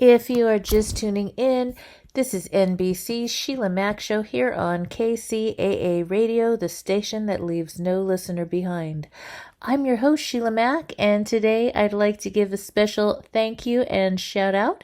If you are just tuning in, this is NBC's Sheila Mack Show here on KCAA Radio, the station that leaves no listener behind. I'm your host, Sheila Mack, and today I'd like to give a special thank you and shout out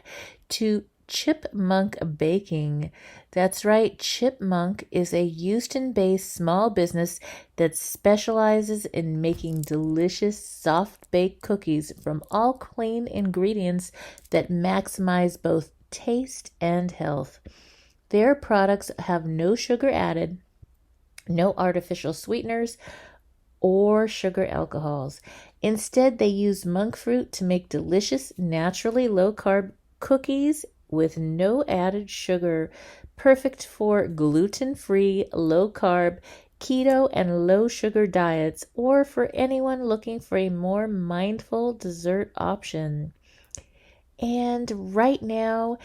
to Chipmunk Baking. That's right, Chipmunk is a Houston-based small business that specializes in making delicious soft-baked cookies from all clean ingredients that maximize both taste and health. Their products have no sugar added, no artificial sweeteners, or sugar alcohols. Instead, they use monk fruit to make delicious, naturally low-carb cookies with no added sugar, perfect for gluten-free, low-carb, keto, and low-sugar diets, or for anyone looking for a more mindful dessert option. And right now,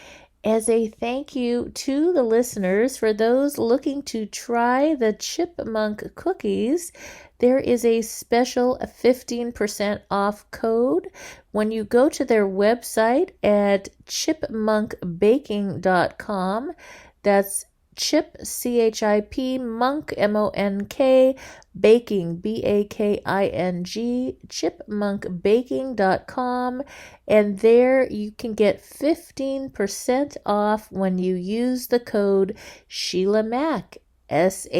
as a thank you to the listeners, for those looking to try the Chipmunk cookies, there is a special 15% off code when you go to their website at CHIPMONKBAKING.com. That's Chip, C-H-I-P, Monk, M-O-N-K, Baking, B-A-K-I-N-G, CHIPMONKBAKING.com, and there you can get 15% off when you use the code Sheila Mack, S-H-E-I-L-A-M-A-C.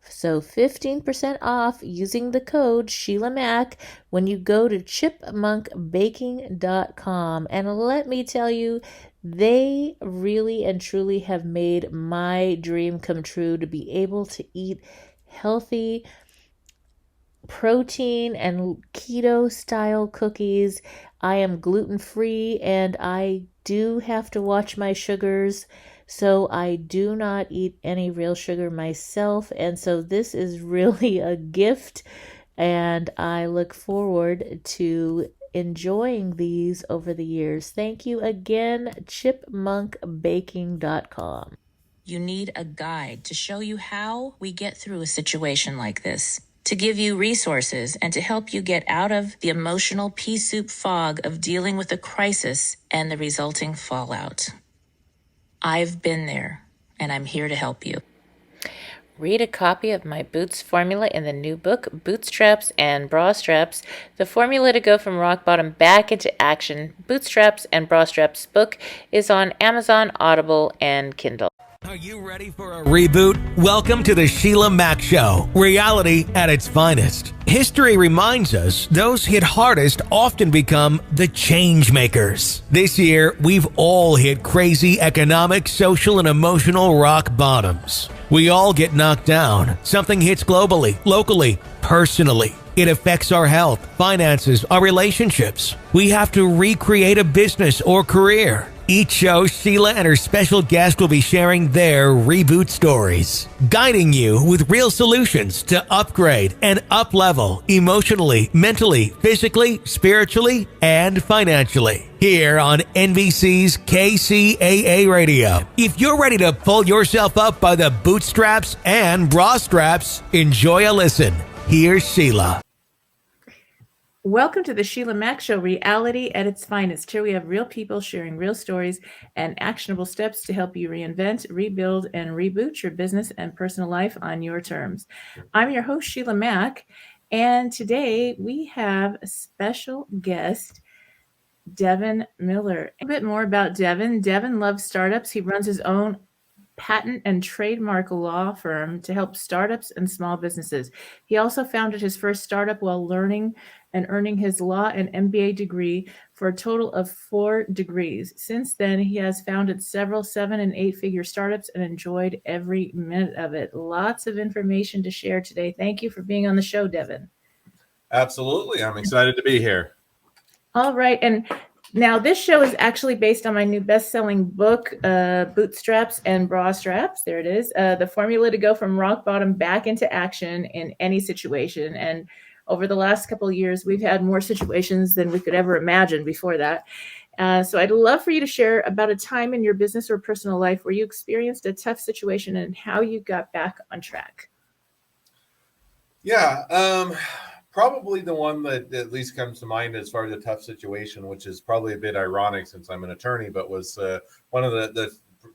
So 15% off using the code Sheila Mack when you go to CHIPMONKBAKING.com. And let me tell you, they really and truly have made my dream come true to be able to eat healthy, protein and keto style cookies. I am gluten-free and I do have to watch my sugars, so I do not eat any real sugar myself. And so this is really a gift, and I look forward to enjoying these over the years. Thank you again, ChipMonkBaking.com. You need a guide to show you how we get through a situation like this, to give you resources and to help you get out of the emotional pea soup fog of dealing with a crisis and the resulting fallout. I've been there, and I'm here to help you. Read a copy of my Boots formula in the new book, Bootstraps and Bra Straps, the formula to go from rock bottom back into action. Bootstraps and Bra Straps book is on Amazon, Audible, and Kindle. Are you ready for a reboot? Welcome to the Sheila Mack Show, reality at its finest. History reminds us those hit hardest often become the change makers. This year, we've all hit crazy economic, social, and emotional rock bottoms. We all get knocked down. Something hits globally, locally, personally. It affects our health, finances, our relationships. We have to recreate a business or career. Each show, Sheila and her special guest will be sharing their reboot stories, guiding you with real solutions to upgrade and up-level emotionally, mentally, physically, spiritually, and financially. Here on NBC's KCAA Radio. If you're ready to pull yourself up by the bootstraps and bra straps, enjoy a listen. Here's Sheila. Welcome to the Sheila Mack Show, reality at its finest. Here we have real people sharing real stories and actionable steps to help you reinvent, rebuild, and reboot your business and personal life on your terms. I'm your host, Sheila Mack, and today we have a special guest, Devin Miller. A bit more about Devin. Devin loves startups. He runs his own patent and trademark law firm to help startups and small businesses. He also founded his first startup while learning and earning his law and MBA degree for a total of 4 degrees. Since then, he has founded several 7- and 8-figure startups and enjoyed every minute of it. Lots of information to share today. Thank you for being on the show, Devin. Absolutely. I'm excited to be here. All right. And now this show is actually based on my new best-selling book, Bootstraps and Bra Straps. There it is. The formula to go from rock bottom back into action in any situation. And over the last couple of years, we've had more situations than we could ever imagine before that. So I'd love for you to share about a time in your business or personal life where you experienced a tough situation and how you got back on track. Yeah. Probably the one that at least comes to mind as far as a tough situation, which is probably a bit ironic since I'm an attorney, but was one of the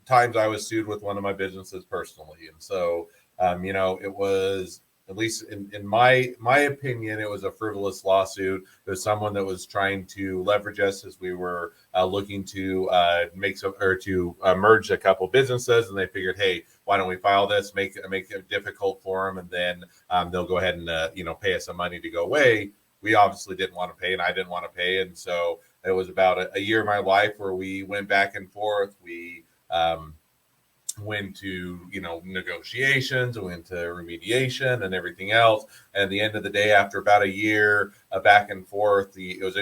times I was sued with one of my businesses personally. And so, it was, at least in my opinion, it was a frivolous lawsuit. There's someone that was trying to leverage us as we were looking to merge a couple businesses, and they figured, hey, why don't we file this, make it difficult for them, and then they'll go ahead and pay us some money to go away. We obviously didn't want to pay, and I didn't want to pay, and so it was about a year of my life where we went back and forth. We went to negotiations, went to remediation and everything else. And at the end of the day, after about a year back and forth, it was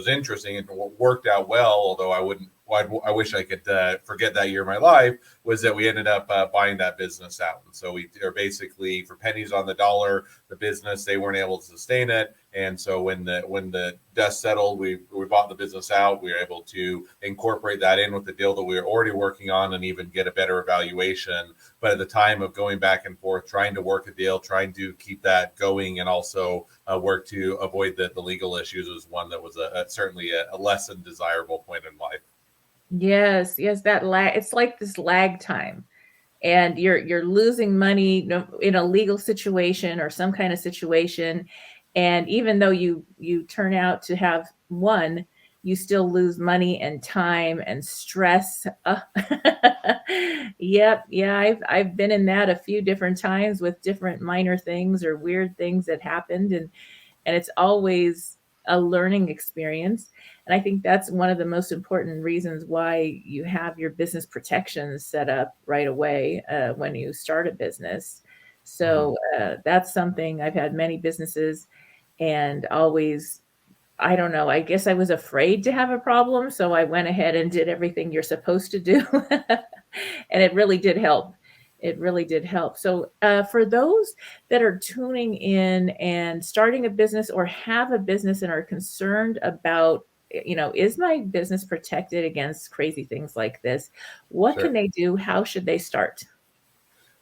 interesting and what worked out well, although I wish I could forget that year of my life, was that we ended up buying that business out. And so we are basically, for pennies on the dollar, the business, they weren't able to sustain it. And so when the dust settled, we bought the business out. We were able to incorporate that in with the deal that we were already working on and even get a better evaluation. But at the time of going back and forth, trying to work a deal, trying to keep that going, and also work to avoid the legal issues, was one that was certainly a less than desirable point in life. Yes, that lag. It's like this lag time, and you're losing money in a legal situation or some kind of situation, and even though you turn out to have won, you still lose money and time and stress. Yep, yeah, I've been in that a few different times with different minor things or weird things that happened, and it's always a learning experience. And I think that's one of the most important reasons why you have your business protections set up right away when you start a business. So that's something. I've had many businesses, and always, I don't know, I guess I was afraid to have a problem. So I went ahead and did everything you're supposed to do. And it really did help. It really did help. So for those that are tuning in and starting a business or have a business and are concerned about, is my business protected against crazy things like this? What Sure. can they do? How should they start?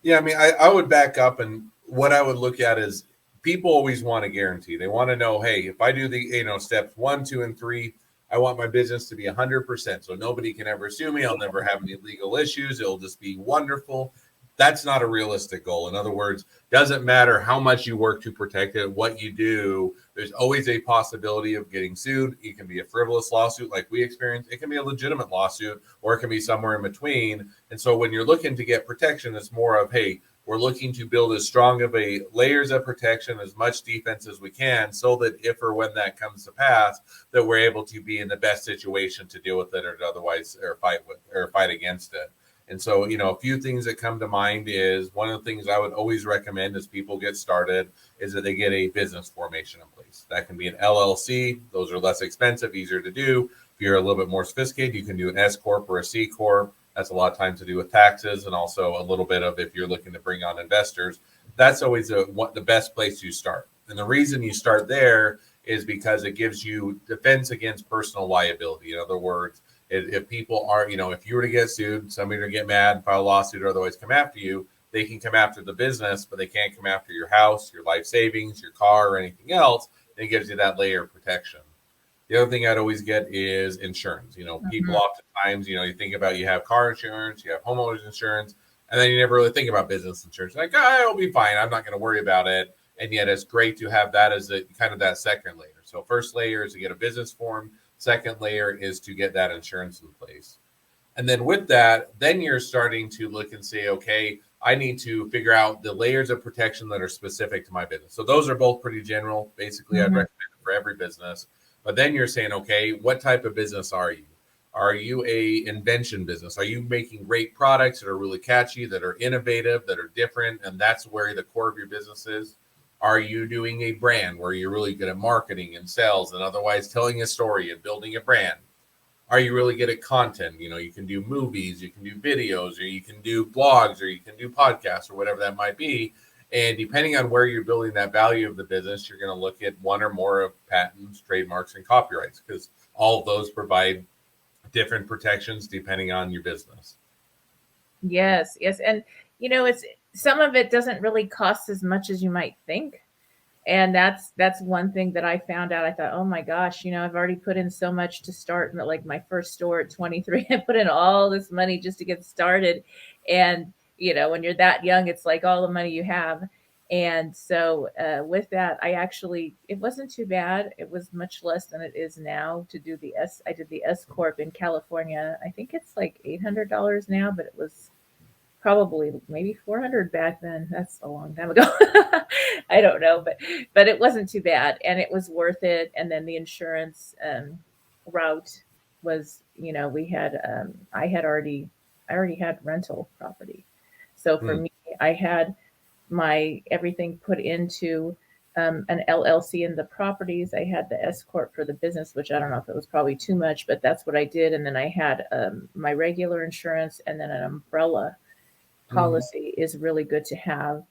Yeah, I mean, I would back up, and what I would look at is people always want a guarantee. They want to know, hey, if I do the steps 1, 2, and 3, I want my business to be 100%. So nobody can ever sue me. I'll never have any legal issues. It'll just be wonderful. That's not a realistic goal. In other words, doesn't matter how much you work to protect it, what you do, there's always a possibility of getting sued. It can be a frivolous lawsuit like we experienced. It can be a legitimate lawsuit, or it can be somewhere in between. And so when you're looking to get protection, it's more of, hey, we're looking to build as strong of a layers of protection, as much defense as we can, so that if or when that comes to pass, that we're able to be in the best situation to deal with it, or to otherwise fight against it. And so, a few things that come to mind is, one of the things I would always recommend as people get started is that they get a business formation in place. That can be an LLC. Those are less expensive, easier to do. If you're a little bit more sophisticated, you can do an S Corp or a C Corp. That's a lot of times to do with taxes, and also a little bit of if you're looking to bring on investors. That's always the best place to start. And the reason you start there is because it gives you defense against personal liability. In other words, if people are, if you were to get sued, somebody to get mad, file a lawsuit, or otherwise come after you, they can come after the business, but they can't come after your house, your life savings, your car, or anything else. And it gives you that layer of protection. The other thing I'd always get is insurance. People oftentimes, you think about, you have car insurance, you have homeowners insurance, and then you never really think about business insurance. Like, it'll be fine. I'm not going to worry about it. And yet it's great to have that as kind of that second layer. So first layer is to get a business form. Second layer is to get that insurance in place. And then with that, then you're starting to look and say, okay, I need to figure out the layers of protection that are specific to my business. So those are both pretty general. Basically, I'd recommend it for every business. But then you're saying, okay, what type of business are you? Are you a invention business? Are you making great products that are really catchy, that are innovative, that are different, and that's where the core of your business is? Are you doing a brand where you're really good at marketing and sales and otherwise telling a story and building a brand? Are you really good at content? You can do movies, you can do videos, or you can do blogs, or you can do podcasts, or whatever that might be. And depending on where you're building that value of the business, you're going to look at one or more of patents, trademarks, and copyrights, because all of those provide different protections depending on your business. Yes. And, it's some of it doesn't really cost as much as you might think. And that's one thing that I found out. I thought, oh my gosh, I've already put in so much to start, like my first store at 23. I put in all this money just to get started. And, when you're that young, it's like all the money you have. And so with that, it wasn't too bad. It was much less than it is now to do I did the S Corp in California. I think it's like $800 now, but it was probably maybe 400 back then. That's a long time ago. I don't know, but it wasn't too bad, and it was worth it. And then the insurance route was, we had I already had rental property. So for me, I had my everything put into an LLC in the properties. I had the S corp for the business, which I don't know if it was probably too much, but that's what I did. And then I had my regular insurance, and then an umbrella policy is really good to have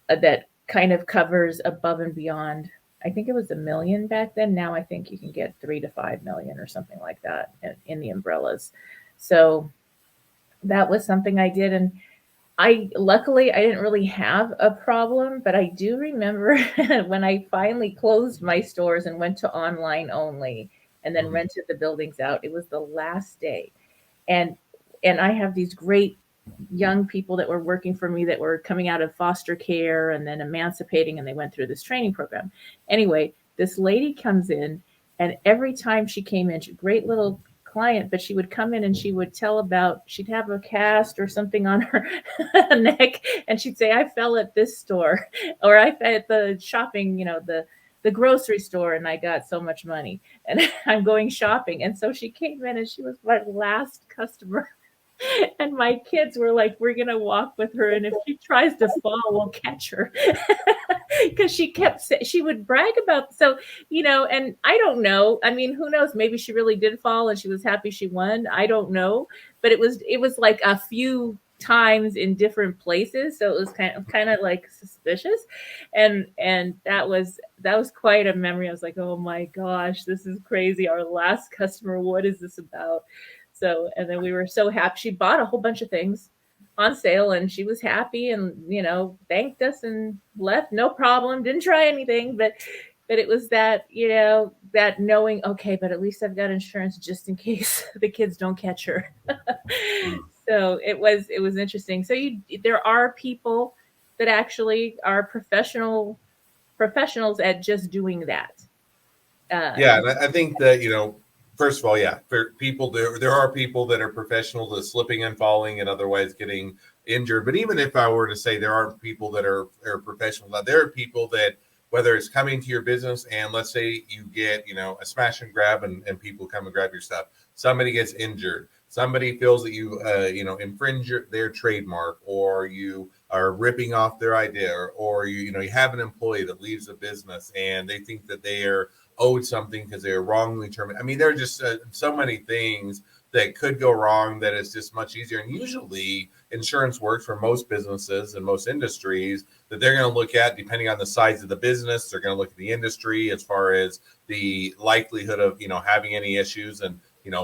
that kind of covers above and beyond. I think it was $1 million back then. Now I think you can get 3 to 5 million or something like that in the umbrellas. So that was something I did. And luckily I didn't really have a problem, but I do remember when I finally closed my stores and went to online only and then rented the buildings out. It was the last day. And I have these great young people that were working for me that were coming out of foster care and then emancipating, and they went through this training program. Anyway, this lady comes in, and every time she came in, she's a great little client, but she would come in and she would tell about, she'd have a cast or something on her neck, and she'd say, I fell at this store, or I fell at the shopping, the grocery store, and I got so much money, and I'm going shopping. And so she came in and she was my last customer. And my kids were like, we're going to walk with her, and if she tries to fall, we'll catch her. Because she would brag about, so, and I don't know. I mean, who knows? Maybe she really did fall and she was happy she won. I don't know. But it was like a few times in different places. So it was kind of like suspicious. And that was quite a memory. I was like, oh my gosh, this is crazy. Our last customer, what is this about? So, and then we were so happy. She bought a whole bunch of things on sale, and she was happy and, thanked us and left. No problem. Didn't try anything, but it was that, that knowing, okay, but at least I've got insurance just in case the kids don't catch her. So it was interesting. So there are people that actually are professionals at just doing that. Yeah. And I think that, first of all, yeah, for people, there are people that are professionals at slipping and falling and otherwise getting injured. But even if I were to say there are people that are professional, there are people that, whether it's coming to your business and let's say you get, a smash and grab and people come and grab your stuff. Somebody gets injured. Somebody feels that you, infringe their trademark, or you are ripping off their idea, or you have an employee that leaves the business and they think that they are owed something because they are wrongly terminated. I mean, there are just so many things that could go wrong that it's just much easier. And usually insurance works for most businesses and most industries that they're going to look at, depending on the size of the business. They're going to look at the industry as far as the likelihood of, having any issues, and,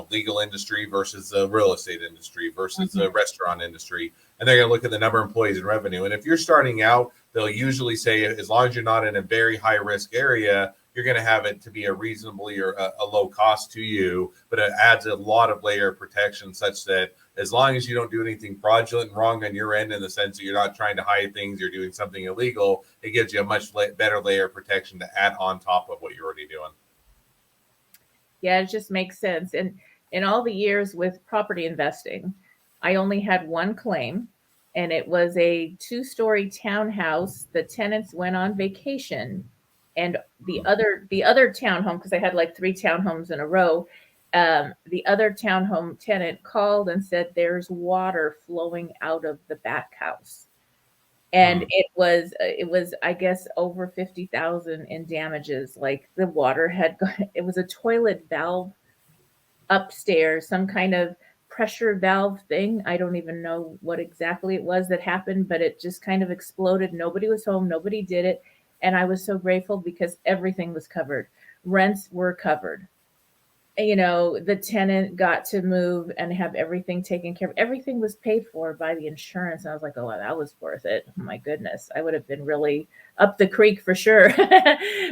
legal industry versus the real estate industry versus the restaurant industry. And they're going to look at the number of employees and revenue. And if you're starting out, they'll usually say, as long as you're not in a very high risk area, you're going to have it to be a reasonably or a low cost to you, but it adds a lot of layer of protection, such that as long as you don't do anything fraudulent and wrong on your end, in the sense that you're not trying to hide things, you're doing something illegal, it gives you a much better layer of protection to add on top of what you're already doing. Yeah, it just makes sense. And in all the years with property investing, I only had one claim, and it was a 2-story townhouse. The tenants went on vacation, and the other townhome, because I had like 3 townhomes in a row, the other townhome tenant called and said there's water flowing out of the back house. And it was I guess over 50,000 in damages. Like the water had gone, it was a toilet valve upstairs, some kind of pressure valve thing. I don't even know what exactly it was that happened, but it just kind of exploded. Nobody was home. Nobody did it. And I was so grateful because everything was covered. Rents were covered. the tenant got to move and have everything taken care of. Everything was paid for by the insurance. And I was like, oh, wow, that was worth it. Oh, my goodness. I would have been really up the creek for sure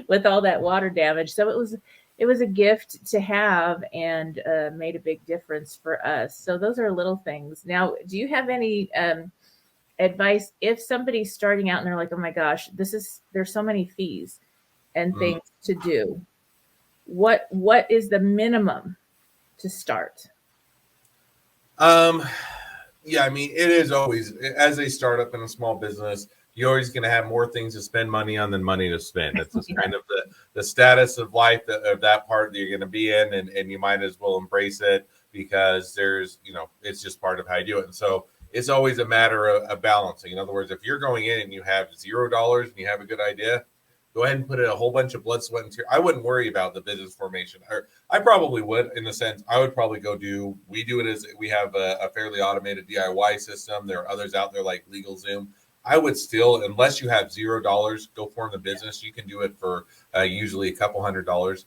with all that water damage. So it was a gift to have, and made a big difference for us. So those are little things. Now, do you have any advice if somebody's starting out and they're like, oh my gosh, there's so many fees and things to do? What is the minimum to start? Yeah, I mean, it is always, as a startup in a small business, you're always going to have more things to spend money on than money to spend. It's just kind of the status of life of that part that you're going to be in, and you might as well embrace it because it's just part of how you do it. And so it's always a matter of balancing. In other words, if you're going in and you have $0 and you have a good idea, go ahead and put in a whole bunch of blood, sweat, and tears. I wouldn't worry about the business formation. Or I probably would, in the sense, I would probably we do it as we have a fairly automated DIY system. There are others out there like LegalZoom. I would still, unless you have $0, go form the business. You can do it for usually a couple $100.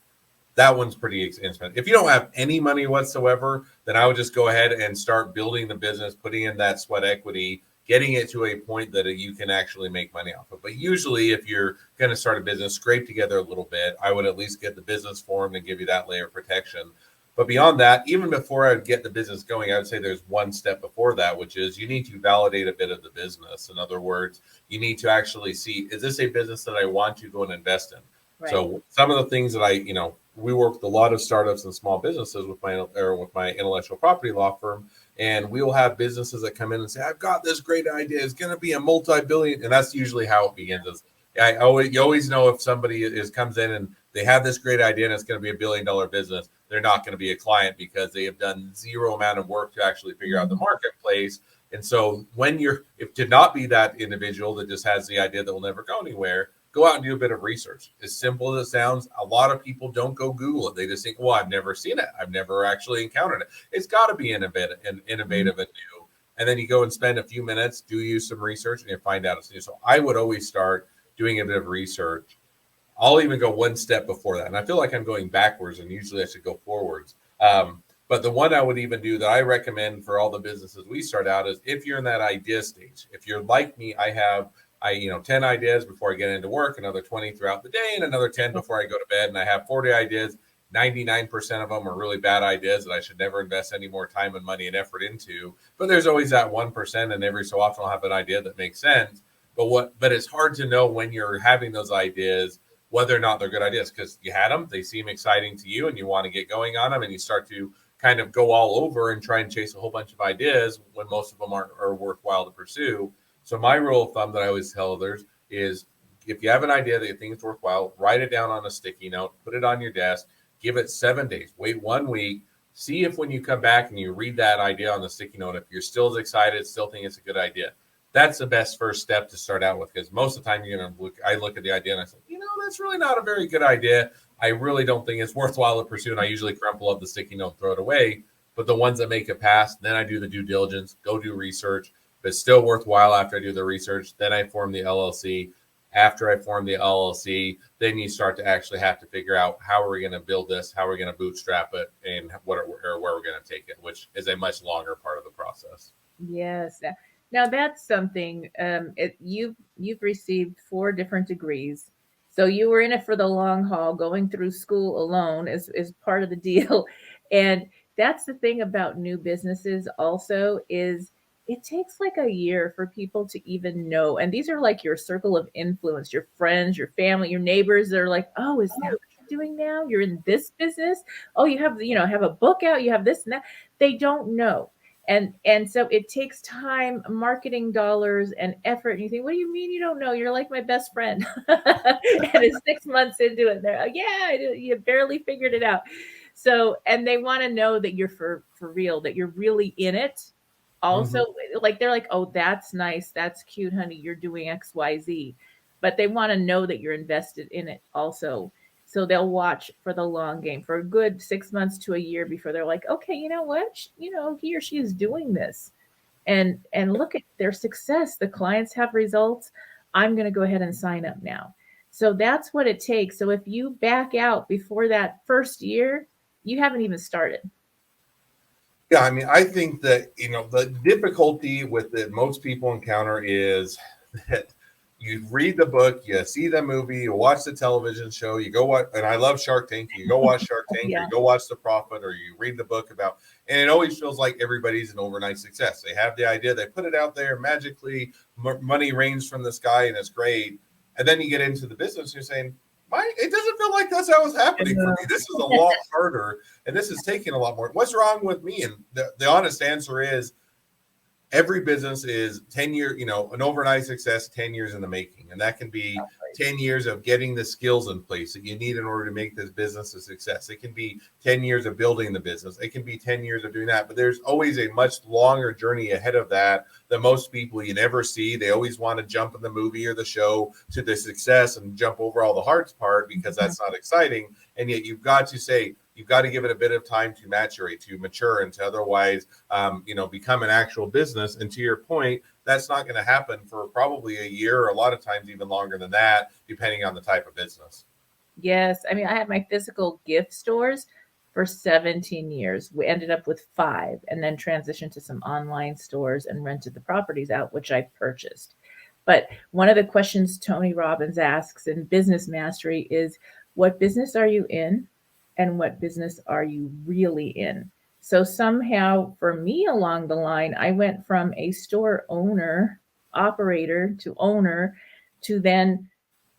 That one's pretty expensive. If you don't have any money whatsoever, then I would just go ahead and start building the business, putting in that sweat equity, getting it to a point that you can actually make money off of. But usually if you're going to start a business, scrape together a little bit. I would at least get the business formed and give you that layer of protection. But beyond that, even before I would get the business going, I would say there's one step before that, which is you need to validate a bit of the business. In other words, you need to actually see, is this a business that I want to go and invest in? Right. So some of the things that we work with a lot of startups and small businesses with my intellectual property law firm. And we will have businesses that come in and say, I've got this great idea. It's going to be a multi-billion. And that's usually how it begins. You always know if somebody comes in and they have this great idea and it's going to be $1 billion business, they're not going to be a client because they have done zero amount of work to actually figure out the marketplace. And so if to not be that individual that just has the idea that will never go anywhere, go out and do a bit of research. As simple as it sounds, a lot of people don't go Google it. They just think, well, I've never seen it. I've never actually encountered it. It's got to be innovative and new. And then you go and spend a few minutes, do some research, and you find out it's new. So I would always start doing a bit of research. I'll even go one step before that. And I feel like I'm going backwards, and usually I should go forwards. But the one I would even do that I recommend for all the businesses we start out is if you're in that idea stage. If you're like me, I have 10 ideas before I get into work, another 20 throughout the day, and another 10 before I go to bed. And I have 40 ideas. 99% of them are really bad ideas that I should never invest any more time and money and effort into. But there's always that 1%, and every so often I'll have an idea that makes sense. But it's hard to know when you're having those ideas whether or not they're good ideas, because you had them, they seem exciting to you, and you want to get going on them, and you start to kind of go all over and try and chase a whole bunch of ideas when most of them are worthwhile to pursue. So my rule of thumb that I always tell others is if you have an idea that you think is worthwhile, write it down on a sticky note, put it on your desk, give it 7 days, wait 1 week, see if when you come back and you read that idea on the sticky note, if you're still as excited, still think it's a good idea. That's the best first step to start out with, because most of the time I look at the idea and I say, that's really not a very good idea. I really don't think it's worthwhile to pursue. And I usually crumple up the sticky note, throw it away. But the ones that make it pass, then I do the due diligence, go do research. If it's still worthwhile after I do the research, then I form the LLC. After I form the LLC, then you start to actually have to figure out how are we going to build this, how are we going to bootstrap it, and where we're going to take it, which is a much longer part of the process. Yes. Now that's something. You've received 4 different degrees, so you were in it for the long haul. Going through school alone is part of the deal, and that's the thing about new businesses. Also, is it takes like a year for people to even know. And these are like your circle of influence, your friends, your family, your neighbors. They're like, oh, is that what you're doing now? You're in this business. Oh, you have a book out. You have this and that. They don't know. And so it takes time, marketing dollars, and effort. And you think, what do you mean you don't know? You're like my best friend. And it's 6 months into it. They're like, yeah, you barely figured it out. So, and they want to know that you're for real, that you're really in it. Also, like they're like, oh, that's nice. That's cute, honey. You're doing XYZ. But they want to know that you're invested in it also. So they'll watch for the long game for a good 6 months to a year before they're like, okay, you know what? He or she is doing this. And look at their success. The clients have results. I'm going to go ahead and sign up now. So that's what it takes. So if you back out before that first year, you haven't even started. Yeah, I mean, I think that, the difficulty with that most people encounter is that you read the book, you see the movie, you watch the television show, you go watch, and I love Shark Tank, you go watch Shark Tank, or you go watch The Profit, or you read the book about, and it always feels like everybody's an overnight success. They have the idea, they put it out there, magically, money rains from the sky, and it's great. And then you get into the business, you're saying, it doesn't feel like that's how it's happening for me. This is a lot harder, and this is taking a lot more. What's wrong with me? And the honest answer is every business is 10 years, an overnight success, 10 years in the making. And that can be 10 years of getting the skills in place that you need in order to make this business a success. It can be 10 years of building the business. It can be 10 years of doing that. But there's always a much longer journey ahead of that most people you never see. They always want to jump in the movie or the show to the success and jump over all the hard part because that's not exciting. And yet you've got to give it a bit of time to mature, and to otherwise, become an actual business. And to your point, that's not going to happen for probably a year, or a lot of times even longer than that, depending on the type of business. Yes. I mean, I had my physical gift stores for 17 years. We ended up with 5 and then transitioned to some online stores and rented the properties out, which I purchased. But one of the questions Tony Robbins asks in Business Mastery is, what business are you in? And what business are you really in? So somehow for me along the line, I went from a store operator to then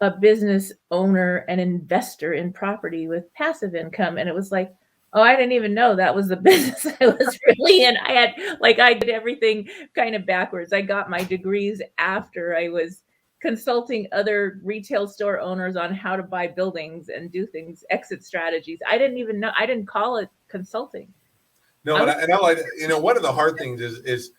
a business owner and investor in property with passive income. And it was like, oh, I didn't even know that was the business I was really in. I did everything kind of backwards. I got my degrees after I was consulting other retail store owners on how to buy buildings and do things, exit strategies. I didn't even know. I didn't call it consulting. No, and I like, one of the hard things is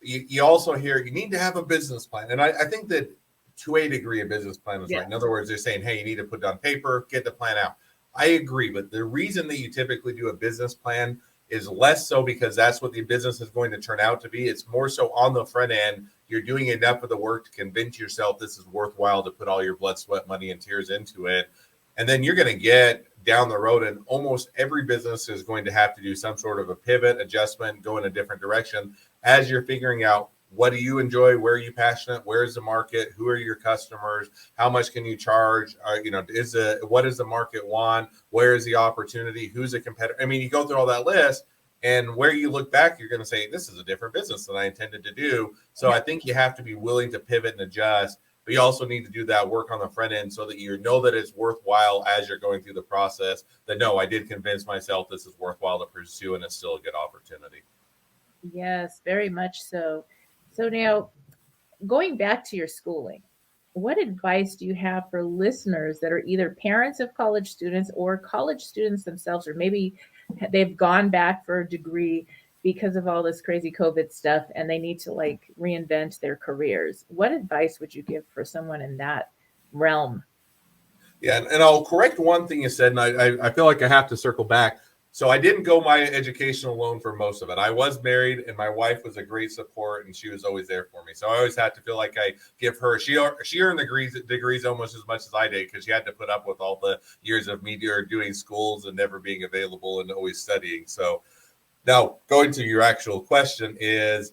you also hear you need to have a business plan. And I think that to a degree, a business plan is right. In other words, they're saying, hey, you need to put it on paper, get the plan out. I agree. But the reason that you typically do a business plan is less so because that's what the business is going to turn out to be. It's more so on the front end. You're doing enough of the work to convince yourself this is worthwhile to put all your blood, sweat, money, and tears into it. And then you're going to get down the road, and almost every business is going to have to do some sort of a pivot, adjustment, go in a different direction as you're figuring out what do you enjoy, where are you passionate, where is the market, who are your customers, how much can you charge, what does the market want, where is the opportunity, who's a competitor. I mean, you go through all that list, and where you look back, you're going to say, this is a different business than I intended to do. So I think you have to be willing to pivot and adjust, but you also need to do that work on the front end so that you know that it's worthwhile as you're going through the process, that no, I did convince myself this is worthwhile to pursue and it's still a good opportunity. Yes, very much so. So now, going back to your schooling, what advice do you have for listeners that are either parents of college students or college students themselves, or maybe they've gone back for a degree because of all this crazy COVID stuff and they need to reinvent their careers? What advice would you give for someone in that realm? Yeah, and I'll correct one thing you said, and I feel like I have to circle back. So I didn't go my education alone for most of it. I was married, and my wife was a great support, and she was always there for me. So I always had to feel like I give her. She earned degrees almost as much as I did, because she had to put up with all the years of me doing schools and never being available and always studying. So now going to your actual question is,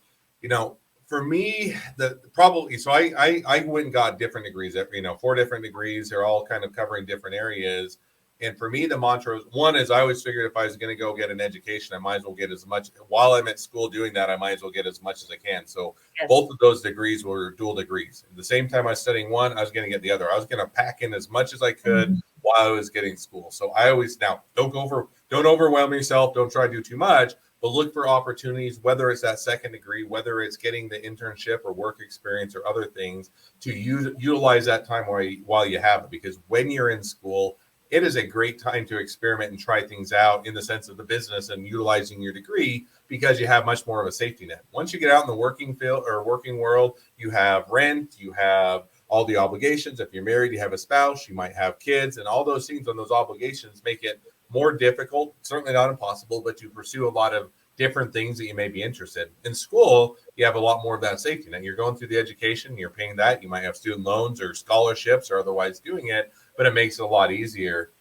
for me, I went and got different degrees. 4 different degrees. They're all kind of covering different areas. And for me, the mantra one is I always figured if I was going to go get an education, I might as well get as much. While I'm at school doing that, I might as well get as much as I can. So both of those degrees were dual degrees. At the same time I was studying one, I was going to get the other. I was going to pack in as much as I could while I was getting school. So I always don't overwhelm yourself. Don't try to do too much, but look for opportunities, whether it's that second degree, whether it's getting the internship or work experience or other things, to utilize that time while you have it. Because when you're in school, it is a great time to experiment and try things out in the sense of the business and utilizing your degree, because you have much more of a safety net. Once you get out in the working field or working world, you have rent, you have all the obligations. If you're married, you have a spouse, you might have kids, and all those things on those obligations make it more difficult, certainly not impossible, but to pursue a lot of different things that you may be interested in. In school, you have a lot more of that safety net. You're going through the education, you're paying that. You might have student loans or scholarships or otherwise doing it, but it makes it a lot easier.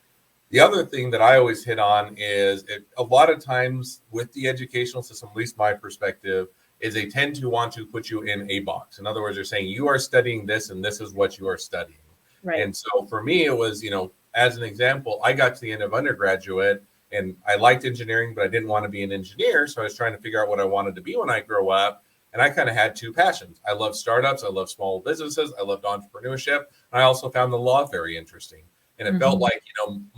The other thing that I always hit on is a lot of times with the educational system, at least my perspective, is they tend to want to put you in a box. In other words, they're saying you are studying this and this is what you are studying. Right. And so for me, it was, as an example, I got to the end of undergraduate and I liked engineering, but I didn't want to be an engineer. So I was trying to figure out what I wanted to be when I grow up. And I kind of had two passions. I love startups. I love small businesses. I loved entrepreneurship. And I also found the law very interesting. And it felt like,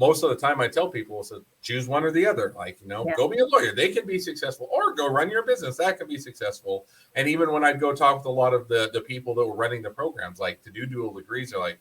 most of the time I tell people, so choose one or the other. Like, go be a lawyer. They can be successful, or go run your business. That can be successful. And even when I'd go talk with a lot of the people that were running the programs, like to do dual degrees, they're like,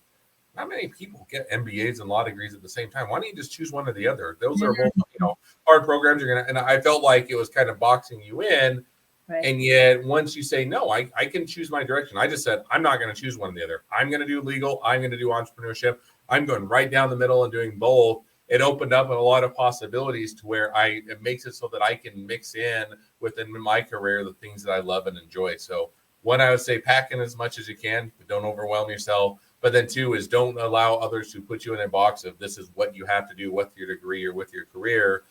not many people get MBAs and law degrees at the same time. Why don't you just choose one or the other? Those are both, hard programs. And I felt like it was kind of boxing you in. Right. And yet once you say, no, I can choose my direction. I just said, I'm not going to choose one or the other. I'm going to do legal. I'm going to do entrepreneurship. I'm going right down the middle and doing both. It opened up a lot of possibilities to where it makes it so that I can mix in within my career the things that I love and enjoy. So one, I would say pack in as much as you can, but don't overwhelm yourself. But then two is don't allow others to put you in a box of this is what you have to do with your degree or with your career.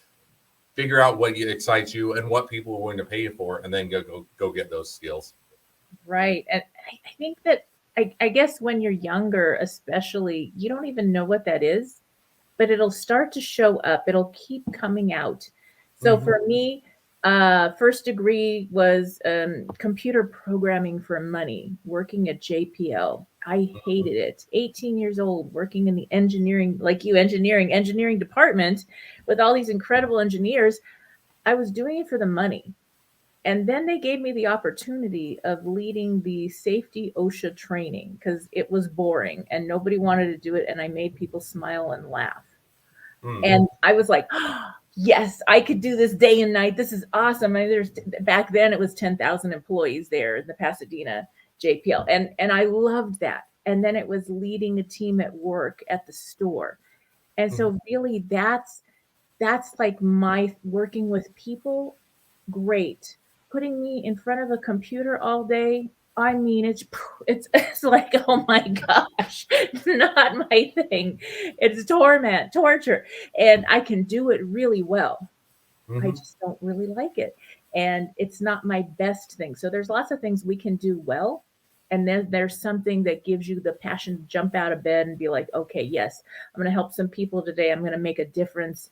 Figure out what excites you and what people are willing to pay you for, and then go get those skills. Right. And I think that I guess when you're younger, especially, you don't even know what that is, but it'll start to show up. It'll keep coming out. So for me, first degree was computer programming for money, working at JPL. I hated it. 18 years old, working in the engineering department with all these incredible engineers. I was doing it for the money. And then they gave me the opportunity of leading the safety OSHA training because it was boring and nobody wanted to do it. And I made people smile and laugh. And I was like, oh, yes, I could do this day and night. This is awesome. Back then it was 10,000 employees there in the Pasadena JPL. And I loved that. And then it was leading a team at work at the store. And so really that's like my working with people. Great. Putting me in front of a computer all day, I mean, it's like, oh my gosh, it's not my thing. It's torture. And I can do it really well. I just don't really like it. And it's not my best thing. So there's lots of things we can do well. And then there's something that gives you the passion to jump out of bed and be like, okay, yes, I'm going to help some people today. I'm going to make a difference.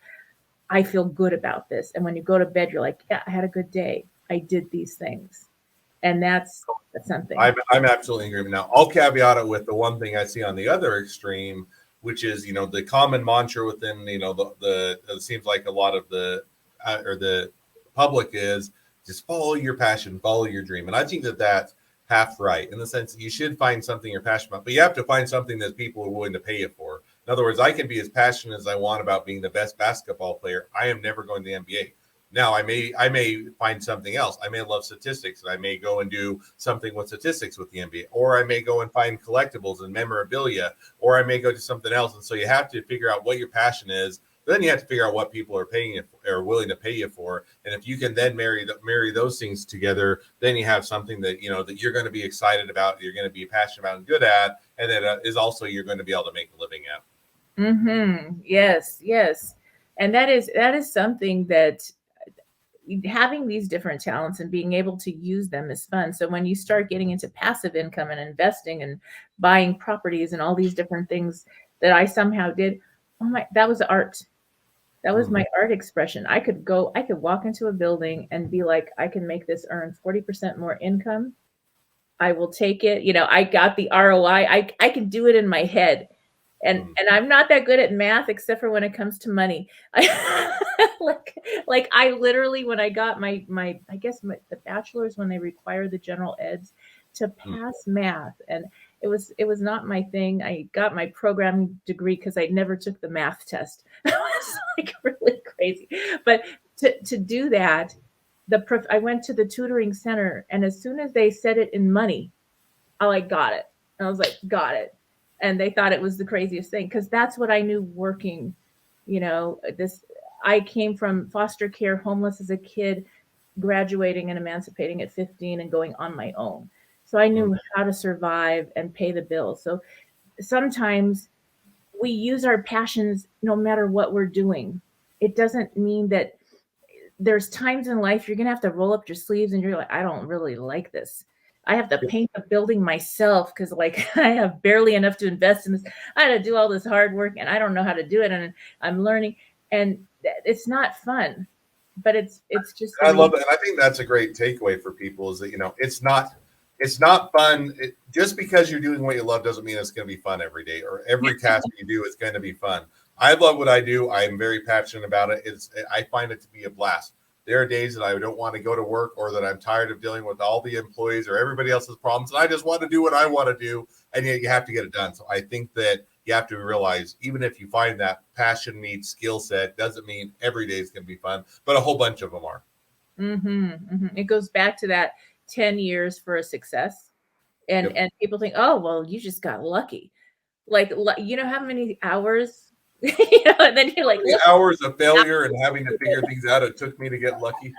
I feel good about this. And when you go to bed, you're like, yeah, I had a good day. I did these things. And that's something. I'm absolutely in agreement. Now, I'll caveat it with the one thing I see on the other extreme, which is, the common mantra within, it seems like a lot of the public is just follow your passion, follow your dream. And I think that that's half right in the sense that you should find something you're passionate about, but you have to find something that people are willing to pay you for. In other words, I can be as passionate as I want about being the best basketball player. I am never going to the NBA. Now, I may find something else. I may love statistics, and I may go and do something with statistics with the NBA, or I may go and find collectibles and memorabilia, or I may go to something else. And so you have to figure out what your passion is. Then you have to figure out what people are paying you for, or willing to pay you for. And if you can then marry those things together, then you have something that that you're going to be excited about, you're going to be passionate about and good at, and that is also you're going to be able to make a living at. Yes. And that is something that having these different talents and being able to use them is fun. So when you start getting into passive income and investing and buying properties and all these different things that I somehow did, that was art. That was my art expression. I could walk into a building and be like, I can make this earn 40% more income. I will take it. I got the ROI. I can do it in my head. And I'm not that good at math, except for when it comes to money. Like I literally, when I got my the bachelor's, when they require the general eds to pass math, and it was not my thing. I got my programming degree because I never took the math test. It was like really crazy. But to do that, I went to the tutoring center, and as soon as they said it in money, I got it. And I was like, got it. And they thought it was the craziest thing because that's what I knew working. I came from foster care, homeless as a kid, graduating and emancipating at 15 and going on my own. So I knew how to survive and pay the bills. So sometimes we use our passions no matter what we're doing. It doesn't mean that there's times in life you're going to have to roll up your sleeves and you're like, I don't really like this. I have to paint the building myself because like I have barely enough to invest in this. I had to do all this hard work and I don't know how to do it. And I'm learning, and it's not fun, but it's just, I love it. And I think that's a great takeaway for people is that, it's not fun. Just because you're doing what you love doesn't mean it's going to be fun every day or every task you do is going to be fun. I love what I do. I'm very passionate about it. I find it to be a blast. There are days that I don't want to go to work or that I'm tired of dealing with all the employees or everybody else's problems. And I just want to do what I want to do. And yet you have to get it done. So I think that you have to realize, even if you find that passion meets skill set, doesn't mean every day is going to be fun, but a whole bunch of them are. It goes back to that 10 years for a success. And people think, oh, well, you just got lucky. Like, you know how many hours, and then you're like, hours of failure and having to figure things out it took me to get lucky.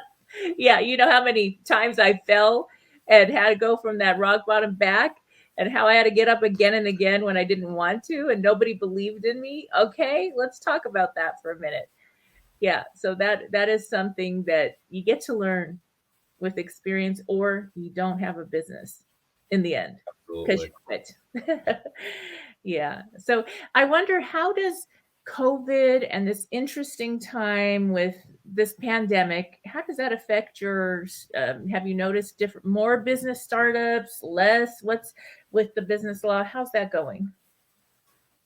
Yeah, you know how many times I fell and had to go from that rock bottom back, and how I had to get up again and again when I didn't want to, and nobody believed in me. Okay, let's talk about that for a minute. Yeah, so that is something that you get to learn with experience, or you don't have a business in the end because you quit. Yeah. So I wonder, how does COVID and this interesting time with this pandemic, how does that affect have you noticed more business startups, less? What's with the business law? How's that going?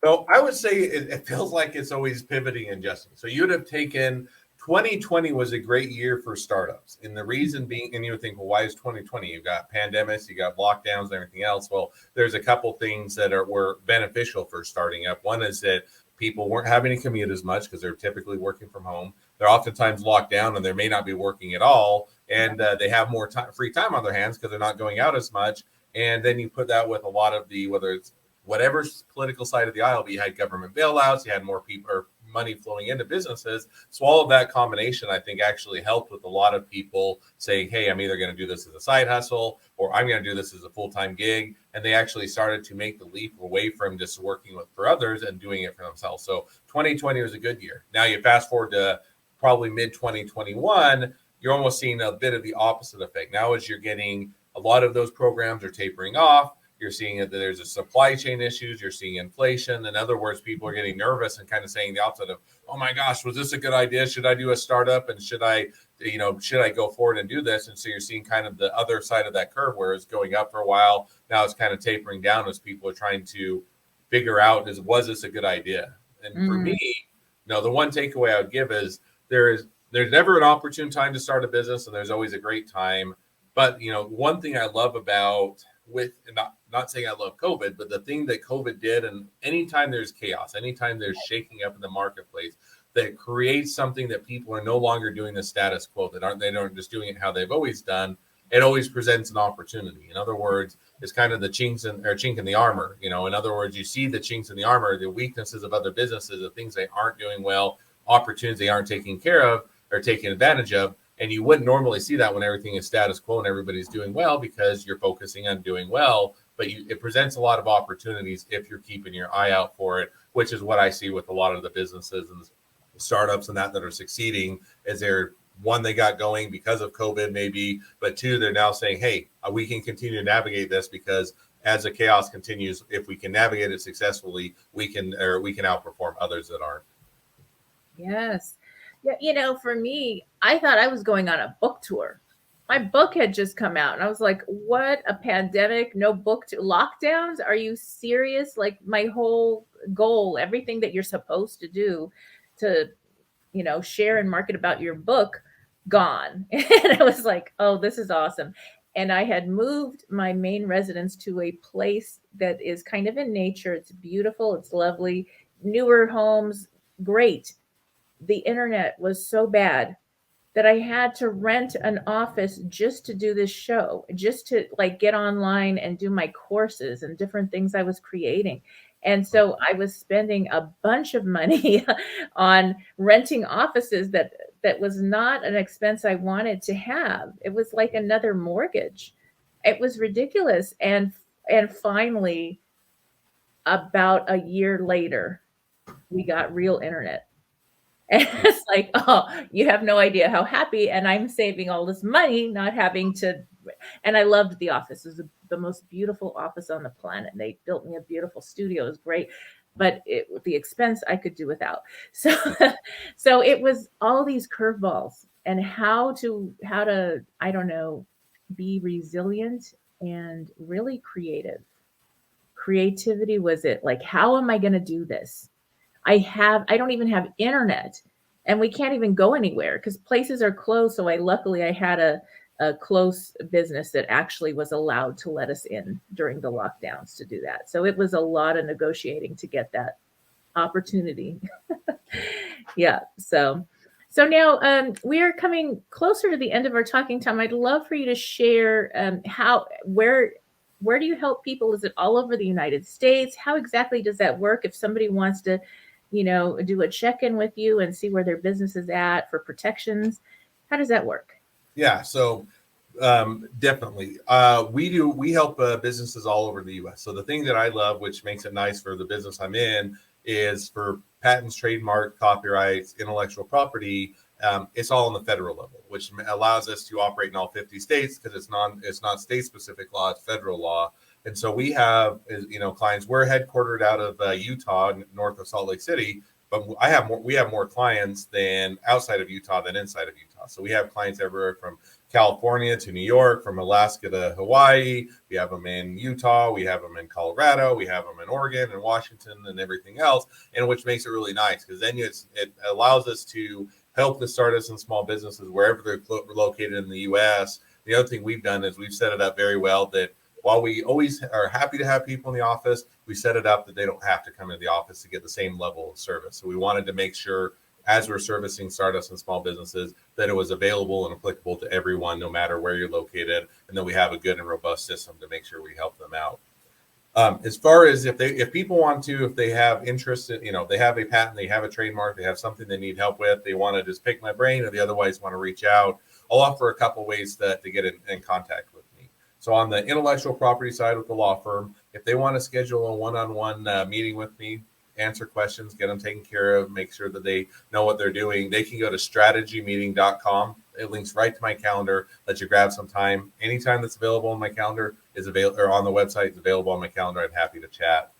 So I would say it feels like it's always pivoting and adjusting. So you'd have taken 2020 was a great year for startups. And the reason being, and you would think, well, why is 2020? You've got pandemics, you got lockdowns and everything else. Well, there's a couple things that were beneficial for starting up. One is that people weren't having to commute as much because they're typically working from home. They're oftentimes locked down and they may not be working at all. And they have more free time on their hands because they're not going out as much. And then you put that with a lot of whether it's whatever political side of the aisle, but you had government bailouts, you had more people or money flowing into businesses. So all of that combination, I think, actually helped with a lot of people saying, hey, I'm either going to do this as a side hustle or I'm going to do this as a full-time gig. And they actually started to make the leap away from just working for others and doing it for themselves. So 2020 was a good year. Now you fast forward to probably mid-2021, you're almost seeing a bit of the opposite effect. Now as you're getting a lot of those programs are tapering off, you're seeing that there's a supply chain issues. You're seeing inflation. In other words, people are getting nervous and kind of saying the opposite of, oh my gosh, was this a good idea? Should I do a startup? And should I go forward and do this? And so you're seeing kind of the other side of that curve where it's going up for a while. Now it's kind of tapering down as people are trying to figure out, was this a good idea? And for me, the one takeaway I would give is there's never an opportune time to start a business, and there's always a great time. But, one thing I love about and not saying I love COVID, but the thing that COVID did, and anytime there's chaos, anytime there's shaking up in the marketplace, that creates something that people are no longer doing the status quo, they aren't just doing it how they've always done. It always presents an opportunity. In other words, it's kind of the chink in the armor. In other words, you see the chinks in the armor, the weaknesses of other businesses, the things they aren't doing well, opportunities they aren't taking care of or taking advantage of. And you wouldn't normally see that when everything is status quo and everybody's doing well because you're focusing on doing well. But it presents a lot of opportunities if you're keeping your eye out for it, which is what I see with a lot of the businesses and startups and that are succeeding. Is they got going because of COVID maybe, but two, they're now saying, hey, we can continue to navigate this because as the chaos continues, if we can navigate it successfully, we can outperform others that aren't. Yes. Yeah, for me, I thought I was going on a book tour. My book had just come out and I was like, what, a pandemic, no book lockdowns? Are you serious? Like my whole goal, everything that you're supposed to do to, share and market about your book, gone. And I was like, oh, this is awesome. And I had moved my main residence to a place that is kind of in nature. It's beautiful. It's lovely. Newer homes, great. The internet was so bad that I had to rent an office just to do this show, just to get online and do my courses and different things I was creating. And so I was spending a bunch of money on renting offices that was not an expense I wanted to have. It was like another mortgage. It was ridiculous. And finally, about a year later, we got real internet. And it's like, oh, you have no idea how happy, and I'm saving all this money not having to. And I loved the office. It was the most beautiful office on the planet. They built me a beautiful studio. It was great, but the expense I could do without. So, so it was all these curveballs and how to I don't know, be resilient and really creative. Creativity was it. Like, how am I going to do this? I don't even have internet, and we can't even go anywhere because places are closed. So luckily I had a close business that actually was allowed to let us in during the lockdowns to do that. So it was a lot of negotiating to get that opportunity. Yeah. So now we are coming closer to the end of our talking time. I'd love for you to share where do you help people? Is it all over the United States? How exactly does that work? If somebody wants to, do a check-in with you and see where their business is at for protections, how does that work? Yeah, so definitely. We help businesses all over the US. So the thing that I love, which makes it nice for the business I'm in, is for patents, trademark, copyrights, intellectual property. It's all on the federal level, which allows us to operate in all 50 states because it's not state specific law, it's federal law. And so we have, clients. We're headquartered out of Utah, north of Salt Lake City, but we have more clients than outside of Utah than inside of Utah. So we have clients everywhere from California to New York, from Alaska to Hawaii. We have them in Utah, we have them in Colorado, we have them in Oregon and Washington and everything else, and which makes it really nice because then it allows us to help the startups and small businesses wherever they're located in the U.S. The other thing we've done is we've set it up very well that while we always are happy to have people in the office, we set it up that they don't have to come into the office to get the same level of service. So we wanted to make sure, as we're servicing startups and small businesses, that it was available and applicable to everyone, no matter where you're located, and that we have a good and robust system to make sure we help them out. As far as if people want to, if they have interest in, they have a patent, they have a trademark, they have something they need help with, they want to just pick my brain, or they otherwise want to reach out, I'll offer a couple ways to get in contact with me. So on the intellectual property side with the law firm, if they want to schedule a one-on-one meeting with me, answer questions, get them taken care of, make sure that they know what they're doing, they can go to strategymeeting.com. It links right to my calendar, let you grab some time. Anytime that's available on my calendar is available, or on the website is available on my calendar. I'm happy to chat.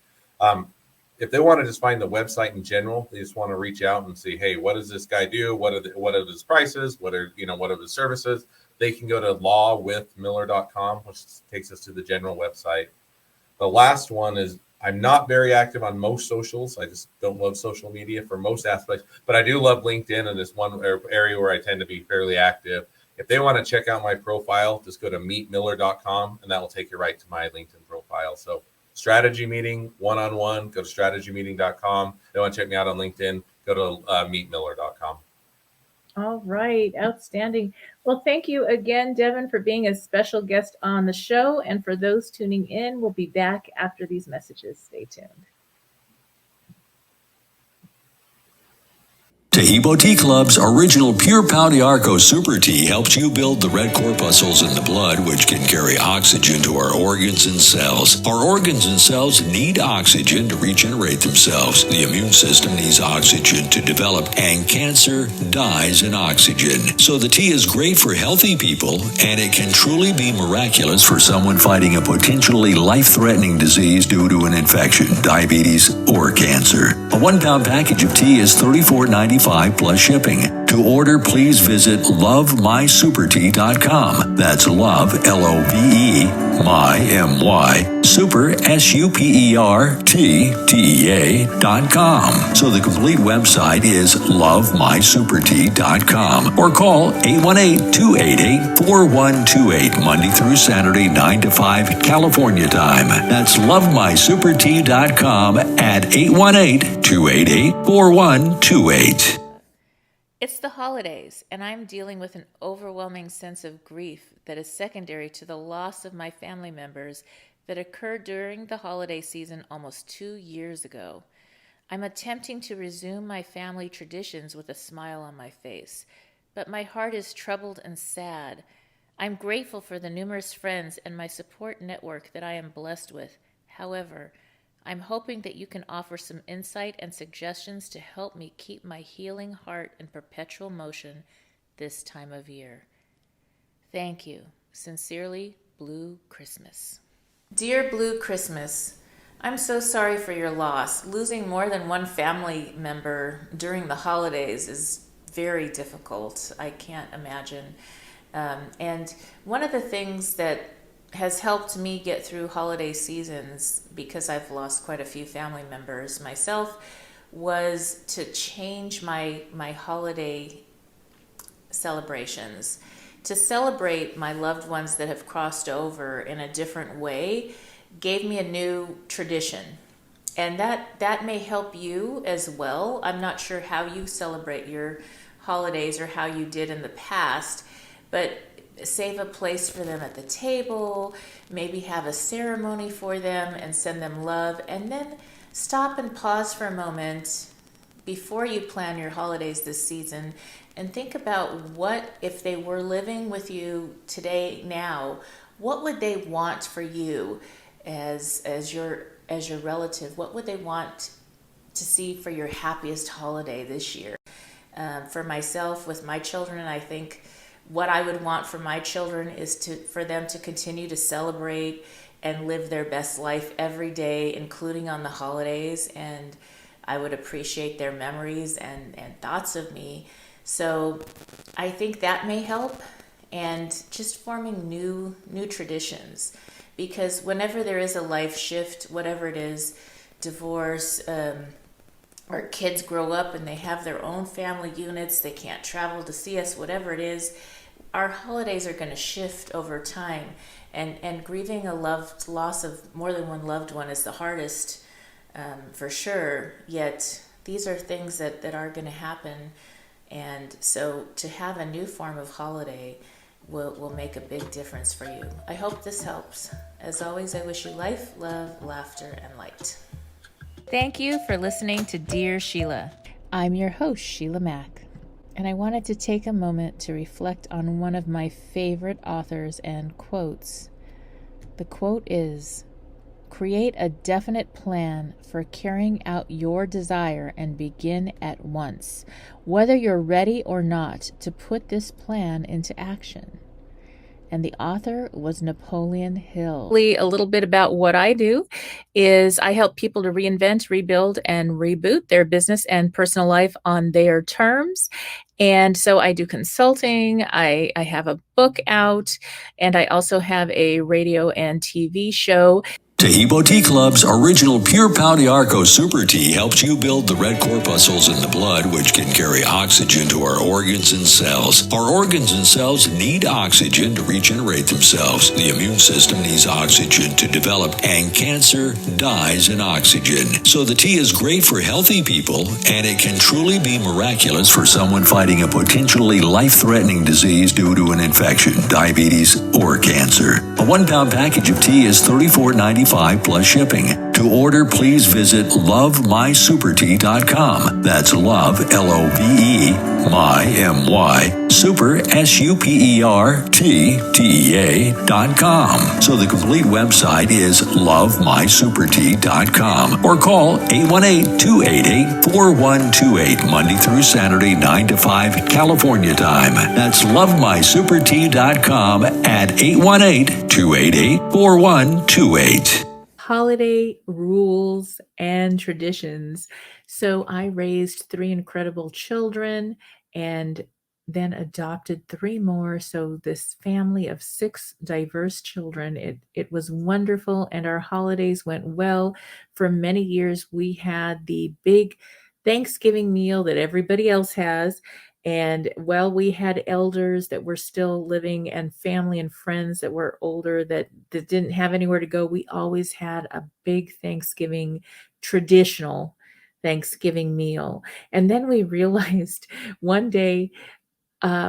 If they want to just find the website in general, they just want to reach out and see, hey, what does this guy do? What are his prices? What are his services? They can go to lawwithmiller.com, which takes us to the general website. The last one is, I'm not very active on most socials. I just don't love social media for most aspects, but I do love LinkedIn, and it's one area where I tend to be fairly active. If they want to check out my profile, just go to meetmiller.com, and that will take you right to my LinkedIn profile. So strategy meeting, one-on-one, go to strategymeeting.com. They want to check me out on LinkedIn, go to meetmiller.com. All right. Outstanding. Well, thank you again, Devin, for being a special guest on the show. And for those tuning in, we'll be back after these messages. Stay tuned. Tahibo Tea Club's original Pure Pau d'Arco Super Tea helps you build the red corpuscles in the blood, which can carry oxygen to our organs and cells. Our organs and cells need oxygen to regenerate themselves. The immune system needs oxygen to develop, and cancer dies in oxygen. So the tea is great for healthy people, and it can truly be miraculous for someone fighting a potentially life-threatening disease due to an infection, diabetes, or cancer. A 1-pound package of tea is $34.95 plus shipping. To order, please visit lovemysupertea.com. That's love, L-O-V-E, my, M-Y, super, SUPERTEA.com. So the complete website is lovemysupertea.com, or call 818-288-4128, Monday through Saturday, 9 to 5, California time. That's lovemysupertea.com at 818-288-4128. It's the holidays, and I'm dealing with an overwhelming sense of grief that is secondary to the loss of my family members that occurred during the holiday season almost 2 years ago. I'm attempting to resume my family traditions with a smile on my face, but my heart is troubled and sad. I'm grateful for the numerous friends and my support network that I am blessed with. However, I'm hoping that you can offer some insight and suggestions to help me keep my healing heart in perpetual motion this time of year. Thank you. Sincerely, Blue Christmas. Dear Blue Christmas, I'm so sorry for your loss. Losing more than one family member during the holidays is very difficult. I can't imagine. And one of the things that has helped me get through holiday seasons, because I've lost quite a few family members myself, was to change my holiday celebrations, to celebrate my loved ones that have crossed over in a different way, gave me a new tradition. And that may help you as well. I'm not sure how you celebrate your holidays or how you did in the past, but save a place for them at the table, maybe have a ceremony for them and send them love, and then stop and pause for a moment before you plan your holidays this season and think about what, if they were living with you today now, what would they want for you as your relative? What would they want to see for your happiest holiday this year? For myself, with my children, I think what I would want for my children is for them to continue to celebrate and live their best life every day, including on the holidays. And I would appreciate their memories and thoughts of me. So I think that may help, and just forming new traditions, because whenever there is a life shift, whatever it is, divorce, or kids grow up and they have their own family units, they can't travel to see us, whatever it is, our holidays are going to shift over time. And grieving a loss of more than one loved one is the hardest, for sure. Yet these are things that are going to happen. And so to have a new form of holiday will make a big difference for you. I hope this helps. As always, I wish you life, love, laughter, and light. Thank you for listening to Dear Sheila. I'm your host, Sheila Mack, and I wanted to take a moment to reflect on one of my favorite authors and quotes. The quote is, "Create a definite plan for carrying out your desire and begin at once, whether you're ready or not to put this plan into action." And the author was Napoleon Hill. A little bit about what I do is I help people to reinvent, rebuild, and reboot their business and personal life on their terms. And so I do consulting, I have a book out, and I also have a radio and TV show. Tehibo Tea Club's original Pure Pau d'Arco Super Tea helps you build the red corpuscles in the blood, which can carry oxygen to our organs and cells. Our organs and cells need oxygen to regenerate themselves. The immune system needs oxygen to develop, and cancer dies in oxygen. So the tea is great for healthy people, and it can truly be miraculous for someone fighting a potentially life-threatening disease due to an infection, diabetes, or cancer. A 1-pound package of tea is $34.95 plus shipping. To order, please visit lovemysupertea.com. That's love, L-O-V-E, my, M-Y, super, SUPERTEA.com. So the complete website is lovemysupertea.com, or call 818-288-4128, Monday through Saturday, 9 to 5, California time. That's lovemysupertea.com at 818-288-4128. Holiday rules and traditions. So I raised 3 incredible children and then adopted 3 more. So this family of 6 diverse children, it was wonderful, and our holidays went well. For many years, we had the big Thanksgiving meal that everybody else has. And while we had elders that were still living and family and friends that were older that didn't have anywhere to go, we always had a big Thanksgiving, traditional Thanksgiving meal. And then we realized one day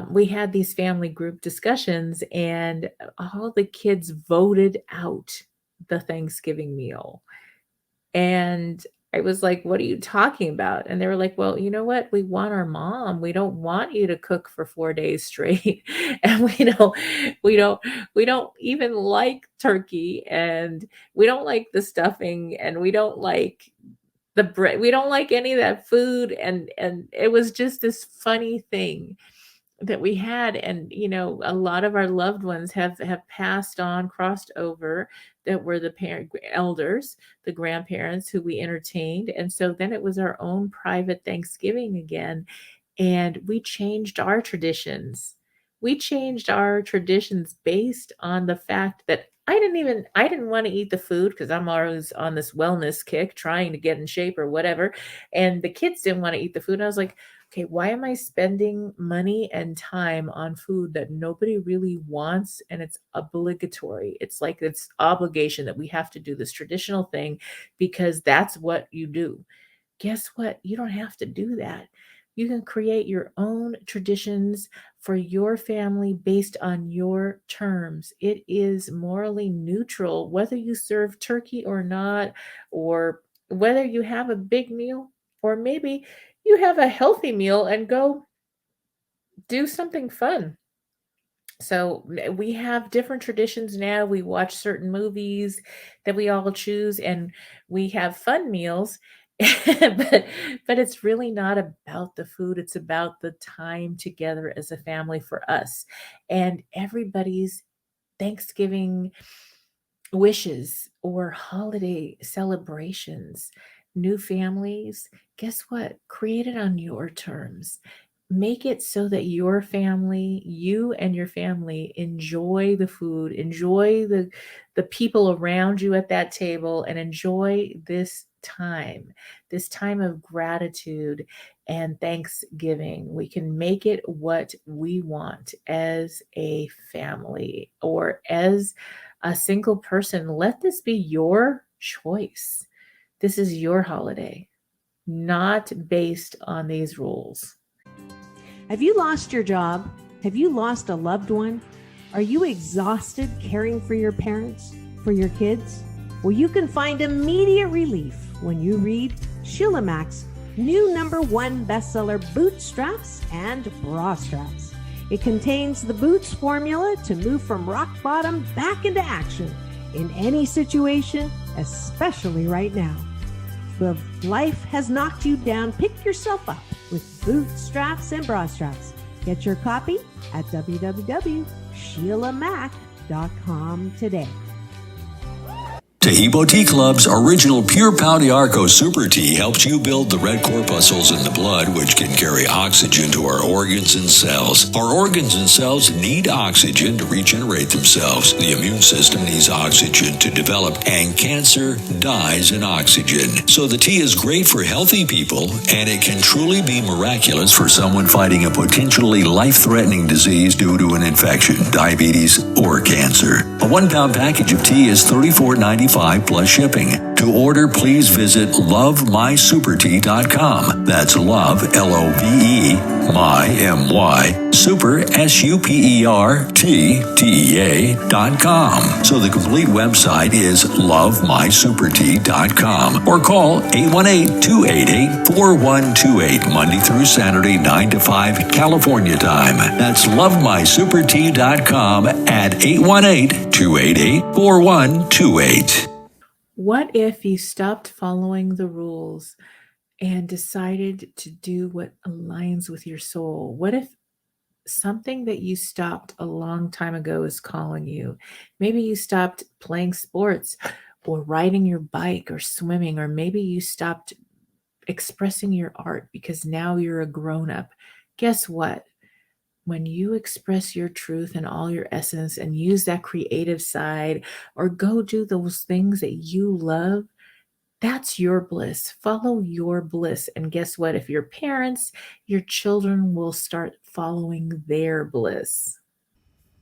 we had these family group discussions, and all the kids voted out the Thanksgiving meal. And I was like, what are you talking about? And they were like, well, you know what? We want our mom. We don't want you to cook for 4 days straight. And we don't even like turkey, and we don't like the stuffing, and we don't like the bread. We don't like any of that food. And it was just this funny thing that we had. And a lot of our loved ones have passed on, crossed over, that were the parent elders, the grandparents who we entertained. And so then it was our own private Thanksgiving again, and we changed our traditions. We changed our traditions based on the fact that I didn't want to eat the food, because I'm always on this wellness kick trying to get in shape or whatever, and the kids didn't want to eat the food. And I was like, okay, why am I spending money and time on food that nobody really wants and it's obligatory? It's like it's obligation that we have to do this traditional thing because that's what you do. Guess what? You don't have to do that. You can create your own traditions for your family based on your terms. It is morally neutral whether you serve turkey or not, or whether you have a big meal, or maybe you have a healthy meal and go do something fun. So we have different traditions now. We watch certain movies that we all choose, and we have fun meals. but but it's really not about the food. It's about the time together as a family for us. And everybody's Thanksgiving wishes or holiday celebrations, new families, guess what? Create it on your terms. Make it so that your family, you and your family, enjoy the food, enjoy the people around you at that table, and enjoy this time of gratitude and Thanksgiving. We can make it what we want as a family or as a single person. Let this be your choice. This is your holiday, not based on these rules. Have you lost your job? Have you lost a loved one? Are you exhausted caring for your parents, for your kids? Well, you can find immediate relief when you read Sheila Mack's new #1 bestseller, Bootstraps and Bra Straps. It contains the Boots formula to move from rock bottom back into action in any situation, especially right now. If life has knocked you down, pick yourself up with Bootstraps and Bra Straps. Get your copy at www.SheilaMack.com today. Tahibo Tea Club's original Pure Paudiarco Super Tea helps you build the red corpuscles in the blood, which can carry oxygen to our organs and cells. Our organs and cells need oxygen to regenerate themselves. The immune system needs oxygen to develop, and cancer dies in oxygen. So the tea is great for healthy people, and it can truly be miraculous for someone fighting a potentially life-threatening disease due to an infection, diabetes, or cancer. A 1-pound package of tea is $34.95 plus shipping. To order, please visit lovemysupertea.com. That's love, L-O-V-E, my, M-Y, super, SUPERTEA.com. So the complete website is lovemysupertea.com, or call 818-288-4128, Monday through Saturday, 9 to 5, California time. That's lovemysupertea.com at 818-288-4128. What if you stopped following the rules and decided to do what aligns with your soul? What if something that you stopped a long time ago is calling you? Maybe you stopped playing sports or riding your bike or swimming, or maybe you stopped expressing your art because now you're a grown-up. Guess what? When you express your truth and all your essence and use that creative side, or go do those things that you love, that's your bliss. Follow your bliss. And guess what? If you're parents, your children will start following their bliss.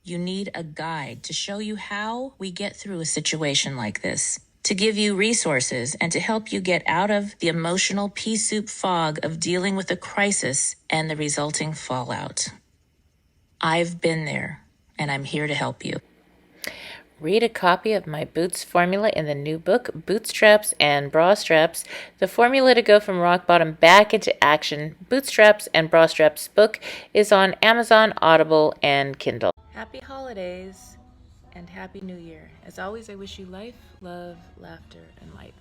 You need a guide to show you how we get through a situation like this, to give you resources and to help you get out of the emotional pea soup fog of dealing with a crisis and the resulting fallout. I've been there, and I'm here to help you. Read a copy of my Boots formula in the new book, Bootstraps and Bra Straps, the formula to go from rock bottom back into action. Bootstraps and Bra Straps book is on Amazon, Audible, and Kindle. Happy holidays and Happy New Year. As always, I wish you life, love, laughter, and light.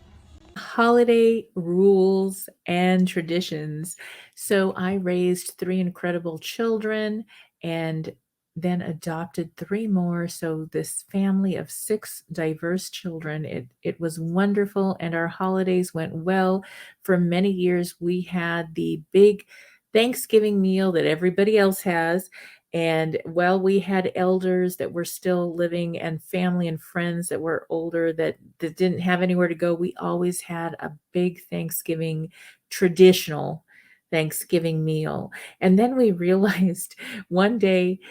Holiday rules and traditions. So I raised 3 incredible children and then adopted 3 more. So this family of 6 diverse children, it was wonderful, and our holidays went well. For many years, we had the big Thanksgiving meal that everybody else has. And while we had elders that were still living and family and friends that were older that didn't have anywhere to go, we always had a big Thanksgiving, traditional Thanksgiving meal. And then we realized one day,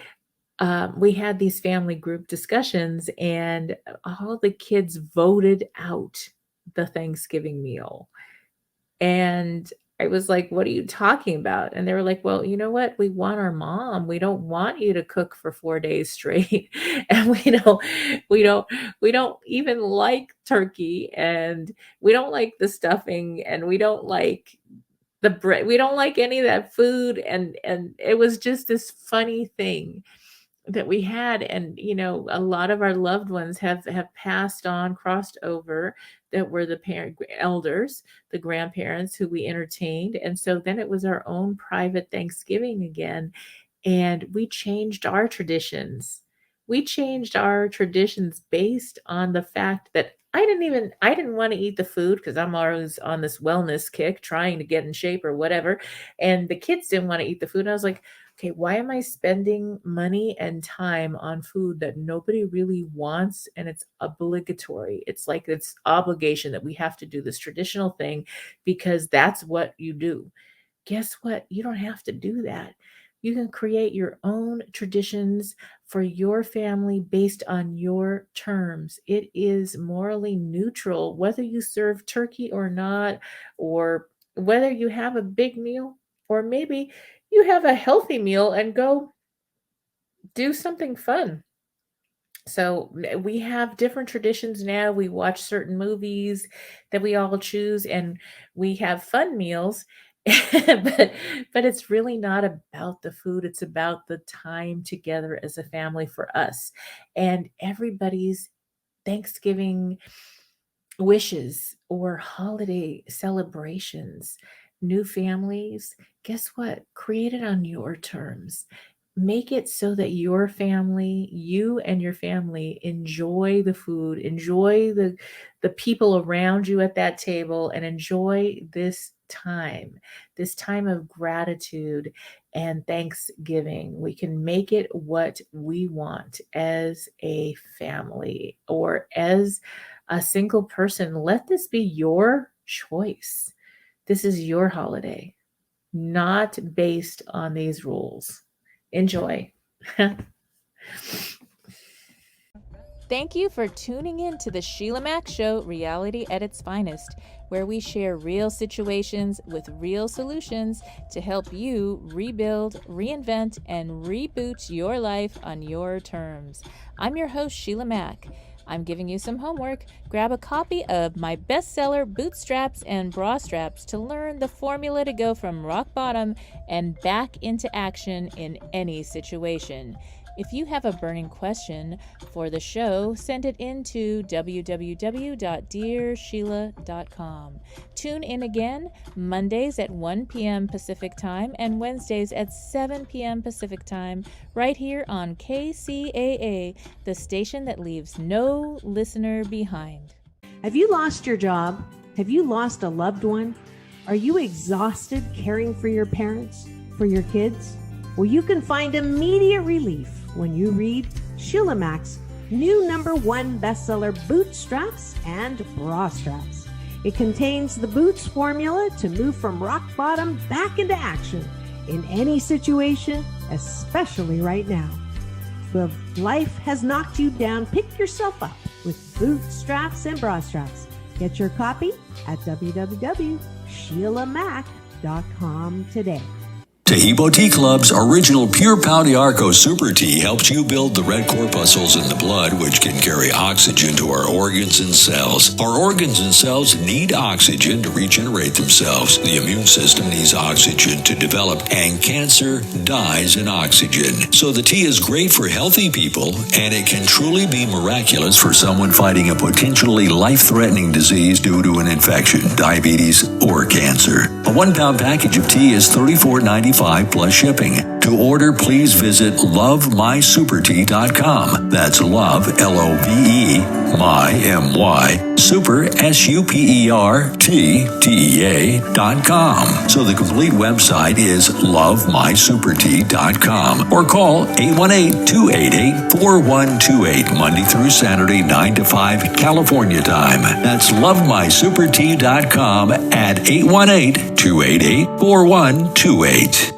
we had these family group discussions, and all the kids voted out the Thanksgiving meal. And I was like, "What are you talking about?" And they were like, "Well, you know what? We want our mom. We don't want you to cook for 4 days straight." And we don't even like turkey, and we don't like the stuffing, and we don't like the bread. We don't like any of that food. And it was just this funny thing that we had. And a lot of our loved ones have passed on, crossed over, that were the elders, the grandparents who we entertained. And so then it was our own private Thanksgiving again, and we changed our traditions. We changed our traditions based on the fact that I didn't want to eat the food, because I'm always on this wellness kick trying to get in shape or whatever, and the kids didn't want to eat the food. And I was like, okay, why am I spending money and time on food that nobody really wants and it's obligatory? It's like it's obligation that we have to do this traditional thing because that's what you do. Guess what? You don't have to do that. You can create your own traditions for your family based on your terms. It is morally neutral whether you serve turkey or not, or whether you have a big meal, or maybe you have a healthy meal and go do something fun. So we have different traditions now. We watch certain movies that we all choose, and we have fun meals. but it's really not about the food. It's about the time together as a family for us. And everybody's Thanksgiving wishes or holiday celebrations, new families, guess what? Create it on your terms. Make it so that your family, you and your family, enjoy the food, enjoy the people around you at that table, and enjoy this time of gratitude and Thanksgiving. We can make it what we want as a family or as a single person. Let this be your choice. This is your holiday, not based on these rules. Enjoy. Thank you for tuning in to the Sheila Mack Show, reality at its finest, where we share real situations with real solutions to help you rebuild, reinvent, and reboot your life on your terms. I'm your host, Sheila Mack. I'm giving you some homework. Grab a copy of my bestseller, Bootstraps and Bra Straps, to learn the formula to go from rock bottom and back into action in any situation. If you have a burning question for the show, send it into www.dearsheila.com. Tune in again Mondays at 1 p.m. Pacific Time and Wednesdays at 7 p.m. Pacific Time, right here on KCAA, the station that leaves no listener behind. Have you lost your job? Have you lost a loved one? Are you exhausted caring for your parents, for your kids? Well, you can find immediate relief when you read Sheila Mack's new #1 bestseller, Bootstraps and Bra Straps. It contains the Boots formula to move from rock bottom back into action in any situation, especially right now. If life has knocked you down, pick yourself up with Bootstraps and Bra Straps. Get your copy at www.sheilamack.com today. Tahibo Tea Club's original Pure Pau de Arco Super Tea helps you build the red corpuscles in the blood, which can carry oxygen to our organs and cells. Our organs and cells need oxygen to regenerate themselves. The immune system needs oxygen to develop, and cancer dies in oxygen. So the tea is great for healthy people, and it can truly be miraculous for someone fighting a potentially life-threatening disease due to an infection, diabetes, or cancer. A 1-pound package of tea is $34.95 plus shipping. To order, please visit lovemysupertea.com. That's love, L-O-V-E, my, M-Y, super, SUPERTEA.com. So the complete website is lovemysupertea.com, or call 818-288-4128, Monday through Saturday, 9 to 5, California time. That's lovemysupertea.com at 818-288-4128.